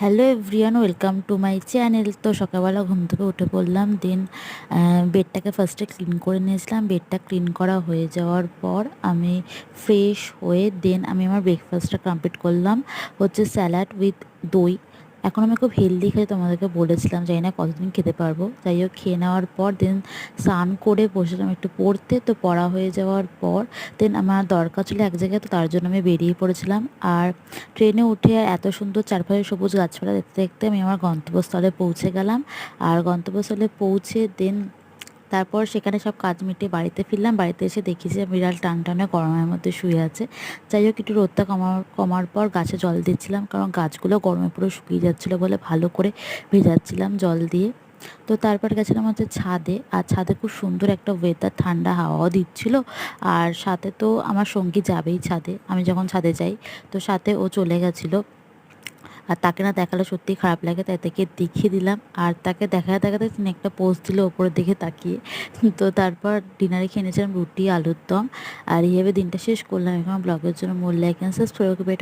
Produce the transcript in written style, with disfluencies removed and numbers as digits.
Hello everyone, welcome to my channel. তো সকালবেলা ঘুম থেকে উঠে পড়লাম, দেন বেডটাকে ফার্স্টে ক্লিন করে নিয়েছিলাম। বেডটা ক্লিন করা হয়ে যাওয়ার পর আমি ফ্রেশ হয়ে দেন আমি আমার ব্রেকফাস্টটা কমপ্লিট করলাম, হচ্ছে স্যালাড উইথ দই। এখন আমি খুব হেলদি খাই, তোমাদেরকে বলেছিলাম, জানি না কতদিন খেতে পারবো। যাই হোক, খেয়ে নেওয়ার পর দেন স্নান করে বসেছিলাম একটু পড়তে। তো পড়া হয়ে যাওয়ার পর দেন আমার দরকার ছিল এক জায়গায়, তো তার জন্য আমি বেরিয়ে পড়েছিলাম। আর ট্রেনে উঠে আর এত সুন্দর চারপাশে সবুজ গাছপালা দেখতে দেখতে আমি আমার গন্তব্যস্থলে পৌঁছে গেলাম। আর গন্তব্যস্থলে পৌঁছে দেন তারপর সেখানে সব কাজ মিটিয়ে বাড়িতে ফিরলাম। বাড়িতে এসে দেখি যে বিড়াল টানটানে গরমের মধ্যে শুয়ে আছে। যাই হোক, একটু রোদটা কমার পর গাছে জল দিচ্ছিলাম, কারণ গাছগুলো গরমে পুরো শুকিয়ে যাচ্ছিলো বলে ভালো করে ভেজাচ্ছিলাম জল দিয়ে। তো তারপর গেছিলাম হচ্ছে ছাদে, আর ছাদে খুব সুন্দর একটা ওয়েদার, ঠান্ডা হাওয়াও দিচ্ছিল। আর সাথে তো আমার সঙ্গী যাবেই ছাদে, আমি যখন ছাদে যাই, তো সাথে ও চলে গেছিলো। আর তাকে না দেখালে সত্যিই খারাপ লাগে, তাই তাকে দেখিয়ে দিলাম। আর তাকে দেখাতে দেখাতে তিনি একটা পোস্ট দিল ওপরের দিকে তাকিয়ে। তো তারপর ডিনারে খেয়ে নিয়েছিলাম রুটি আলুর দম। আর এইভাবে দিনটা শেষ করলাম। এখন ব্লগের জন্য মূল লাইক অ্যান্ড সাবস্ক্রাইব করবে। এটা